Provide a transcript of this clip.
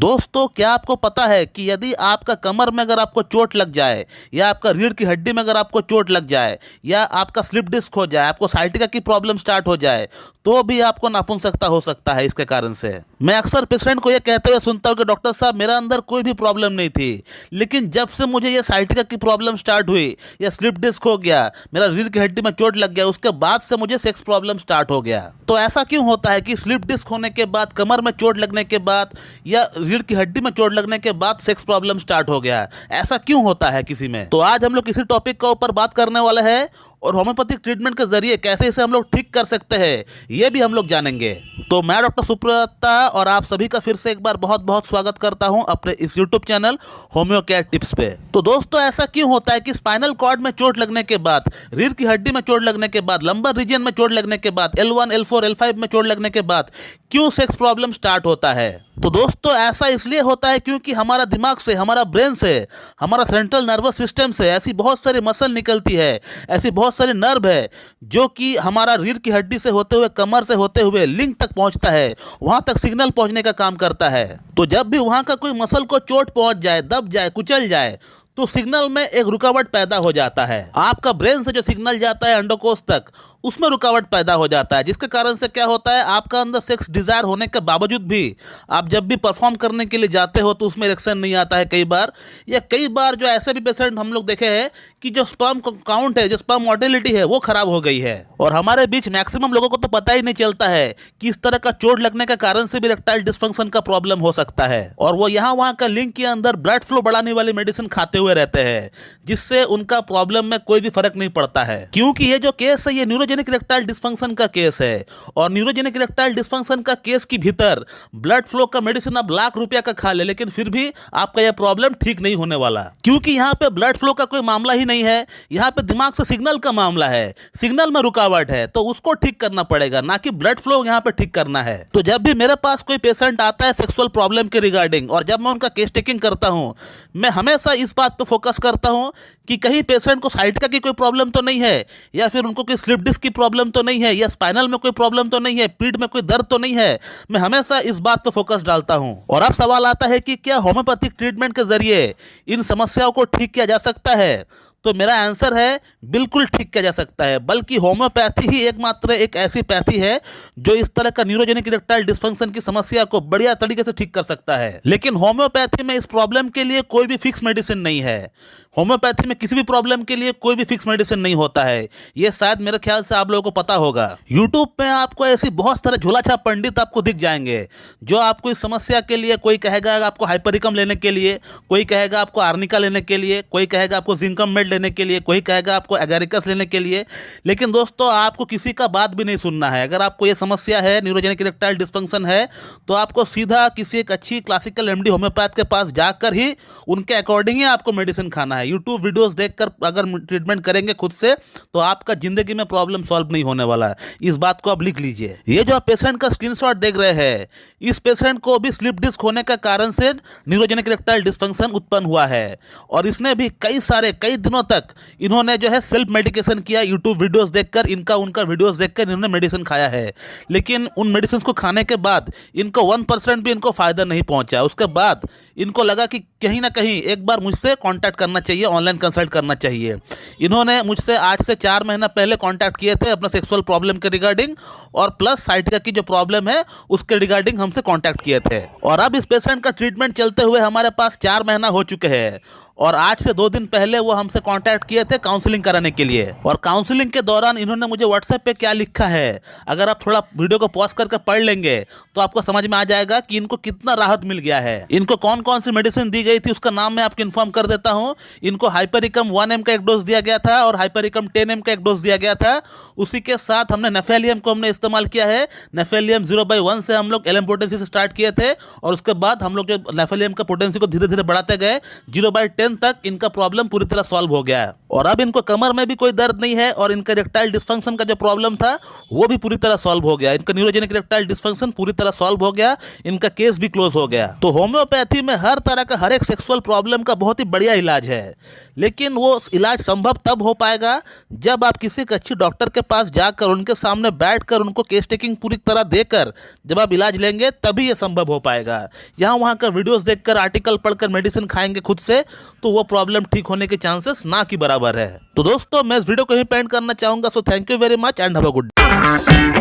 दोस्तों, क्या आपको पता है कि यदि आपका कमर में अगर आपको चोट लग जाए या आपका रीढ़ की हड्डी में अगर आपको चोट लग जाए या आपका स्लिप डिस्क हो जाए, आपको साइटिका की प्रॉब्लम स्टार्ट हो जाए, तो भी आपको नपुंसकता हो सकता है इसके कारण से। मैं अक्सर पेशेंट को ये कहते हुए सुनता हूँ कि डॉक्टर साहब, मेरा अंदर कोई भी प्रॉब्लम नहीं थी, लेकिन जब से मुझे ये साइटिका की प्रॉब्लम स्टार्ट हुई या स्लिप डिस्क हो गया, मेरा रीढ़ की हड्डी में चोट लग गया, उसके बाद से मुझे सेक्स प्रॉब्लम स्टार्ट हो गया। तो ऐसा क्यों होता है कि स्लिप डिस्क होने के बाद, कमर में चोट लगने के बाद या रीढ़ की हड्डी में चोट लगने के बाद सेक्स प्रॉब्लम स्टार्ट हो गया? ऐसा क्यों होता है किसी में? तो आज हम लोग इसी टॉपिक के ऊपर बात करने वाले हैं और होम्योपैथिक ट्रीटमेंट के जरिए कैसे इसे हम लोग ठीक कर सकते हैं, ये भी हम लोग जानेंगे। तो मैं डॉक्टर सुब्रता और आप सभी का फिर से एक बार बहुत बहुत स्वागत करता हूं अपने इस YouTube channel homeo care tips पे। तो दोस्तों, ऐसा क्यों होता है कि स्पाइनल कॉर्ड में चोट लगने के बाद, रीढ़ की हड्डी में चोट लगने के बाद, लंबर रीजन में चोट लगने के बाद, L1, L4, L5 में चोट लगने के बाद क्यों सेक्स प्रॉब्लम स्टार्ट होता है? तो दोस्तों, ऐसा इसलिए होता है क्योंकि हमारा दिमाग से, हमारा ब्रेन से, हमारा सेंट्रल नर्वस सिस्टम से ऐसी बहुत सारी मसल निकलती है, ऐसी बहुत सारे नर्व है जो कि हमारा रीढ़ की हड्डी से होते हुए, कमर से होते हुए लिंक तक पहुंचता है, वहां तक सिग्नल पहुंचने का काम करता है। तो जब भी वहां का कोई मसल को चोट पहुंच जाए, दब जाए, कुचल जाए, तो सिग्नल में एक रुकावट पैदा हो जाता है। आपका ब्रेन से जो सिग्नल जाता है अंडकोश तक, उसमें रुकावट पैदा हो जाता है, जिसके कारण से क्या होता है, आपका अंदर सेक्स डिजायर होने के बावजूद भी आप जब भी परफॉर्म करने के लिए जाते हो तो उसमें इरेक्शन नहीं आता है कई बार। या कई बार जो ऐसे भी पेशेंट हम लोग देखे हैं कि जो स्पर्म काउंट है, जो स्पर्म मोटिलिटी है, वो खराब हो गई है। और हमारे बीच मैक्सिमम लोगों को तो पता ही नहीं चलता है कि इस तरह का चोट लगने के कारण से भी इरेक्टाइल डिस्फंक्शन का प्रॉब्लम हो सकता है। और वो यहाँ वहाँ का लिंक के अंदर ब्लड फ्लो बढ़ाने वाली मेडिसिन खाते हुए रहते हैं, जिससे उनका प्रॉब्लम में कोई भी फर्क नहीं पड़ता है। क्योंकि ये जो केस है, ये न्यूरोजेनिक इरेक्टाइल डिस्फंक्शन का केस है, और न्यूरोजेनिक इरेक्टाइल डिस्फंक्शन का केस के भीतर ब्लड फ्लो का मेडिसिन आप लाख रुपया का खा ले, लेकिन फिर भी आपका यह प्रॉब्लम ठीक नहीं होने वाला। क्योंकि यहाँ पे ब्लड फ्लो का कोई मामला ही नहीं है, यहाँ पे दिमाग से सिग्नल का मामला है, सिग्नल में रुकावट है, तो उसको ठीक करना पड़ेगा, ना कि ब्लड फ्लो यहाँ पे ठीक करना है। तो जब भी मेरे पास कोई पेशेंट आता है सेक्सुअल प्रॉब्लम के रिगार्डिंग, और जब मैं उनका केस टेकिंग करता हूँ, मैं हमेशा इस बात पर फोकस करता हूँ कि कहीं पेशेंट को साइटिका की कोई प्रॉब्लम तो नहीं है, या फिर उनको कोई स्लिप डिस्क की प्रॉब्लम तो नहीं है, या स्पाइनल में कोई प्रॉब्लम तो नहीं है, पीठ में कोई दर्द तो नहीं है। मैं हमेशा इस बात पर फोकस डालता हूं। और अब सवाल आता है कि क्या होम्योपैथिक ट्रीटमेंट के जरिए इन समस्याओं को ठीक किया जा सकता है? तो मेरा आंसर है, बिल्कुल ठीक किया जा सकता है। बल्कि होम्योपैथी ही एकमात्र एक ऐसी पैथी है जो इस तरह का न्यूरोजेनिक इरेक्टाइल डिस्फंक्शन की समस्या को बढ़िया तरीके से ठीक कर सकता है। लेकिन होम्योपैथी में इस प्रॉब्लम के लिए कोई भी फिक्स मेडिसिन नहीं है। होम्योपैथी में किसी भी प्रॉब्लम के लिए कोई भी फिक्स मेडिसिन नहीं होता है, ये शायद मेरे ख्याल से आप लोगों को पता होगा। यूट्यूब पे आपको ऐसी बहुत सारे झोलाछाप पंडित आपको दिख जाएंगे जो आपको इस समस्या के लिए, कोई कहेगा आपको हाइपरिकम लेने के लिए, कोई कहेगा आपको आर्निका लेने के लिए, कोई कहेगा आपको जिंकम मेड लेने के लिए, कोई कहेगा आपको एगारिकस लेने के लिए। लेकिन दोस्तों, आपको किसी का बात भी नहीं सुनना है। अगर आपको ये समस्या है, न्यूरोजेनिक इरेक्टाइल डिस्फंक्शन है, तो आपको सीधा किसी एक अच्छी क्लासिकल एमडी होम्योपैथ के पास जाकर ही उनके अकॉर्डिंग ही आपको मेडिसिन खाना है। यूट्यूब वीडियोस देखकर अगर ट्रीटमेंट करेंगे खुद से, तो आपका जिंदगी में प्रॉब्लम सॉल्व नहीं होने वाला है। इस बात को आप लिख लीजिए। ये जो आप पेशेंट का स्क्रीनशॉट देख रहे हैं, इस पेशेंट को भी स्लिप डिस्क होने के कारण से न्यूरोजेनिक इरेक्टाइल डिस्फंक्शन उत्पन्न हुआ है, और इसने भी कई दिनों तक इन्होंने जो है सेल्फ मेडिकेशन किया। यूट्यूब वीडियोस देखकर, उनका वीडियोस देखकर इन्होंने मेडिसिन खाया है, लेकिन उन मेडिसिन को खाने के बाद इनको 1% भी इनको फायदा नहीं पहुंचा। उसके बाद इनको लगा कि कहीं ना कहीं एक बार मुझसे कांटेक्ट करना चाहिए, ऑनलाइन कंसल्ट करना चाहिए। इन्होंने मुझसे आज से 4 महीना पहले कांटेक्ट किए थे अपना सेक्सुअल प्रॉब्लम के रिगार्डिंग, और प्लस साइटिका की जो प्रॉब्लम है उसके रिगार्डिंग हमसे कांटेक्ट किए थे। और अब इस पेशेंट का ट्रीटमेंट चलते हुए हमारे पास 4 महीना हो चुके हैं, और आज से 2 दिन पहले वो हमसे कांटेक्ट किए थे काउंसलिंग कराने के लिए। और काउंसलिंग के दौरान इन्होंने मुझे व्हाट्सएप पे क्या लिखा है, अगर आप थोड़ा वीडियो को पॉज करके पढ़ लेंगे तो आपको समझ में आ जाएगा कि इनको कितना राहत मिल गया है। इनको कौन कौन सी मेडिसिन दी गई थी उसका नाम मैं आपको इन्फॉर्म कर देता हूँ। इनको हाइपरिकम 1 का एक डोज दिया गया था, और हाइपरिकम 10 का एक डोज दिया गया था। उसी के साथ हमने नेफेलियम को हमने इस्तेमाल किया है। नेफेलियम 0/1 से हम लोग LM पोटेंसी से स्टार्ट किए थे, और उसके बाद हम लोग जो नेफेलियम का पोटेंसी को धीरे धीरे बढ़ाते गए, 0/10 ऑपरेशन तक इनका प्रॉब्लम पूरी तरह सॉल्व हो गया है और अब इनको कमर में भी कोई दर्द नहीं है और इनका इरेक्टाइल डिस्फंक्शन का जो प्रॉब्लम था वो भी पूरी तरह सॉल्व हो गया। इनका न्यूरोजेनिक इरेक्टाइल डिस्फंक्शन पूरी तरह सॉल्व हो गया, इनका केस भी क्लोज हो गया। तो होम्योपैथी में हर तरह का हर एक सेक्सुअल प्रॉब्लम का बहुत ही बढ़िया इलाज है, लेकिन वो इलाज संभव तब हो पाएगा जब आप किसी एक अच्छी डॉक्टर के पास जाकर उनके सामने बैठकर उनको केस टेकिंग पूरी तरह देकर जब आप इलाज लेंगे तभी ये संभव हो पाएगा। यहाँ वहाँ का वीडियोस देखकर आर्टिकल पढ़कर मेडिसिन खाएंगे खुद से तो वो प्रॉब्लम ठीक होने के चांसेस ना की बराबर है। तो दोस्तों मैं इस वीडियो को यहीं पे एंड करना चाहूंगा। So thank you very much and have a good day.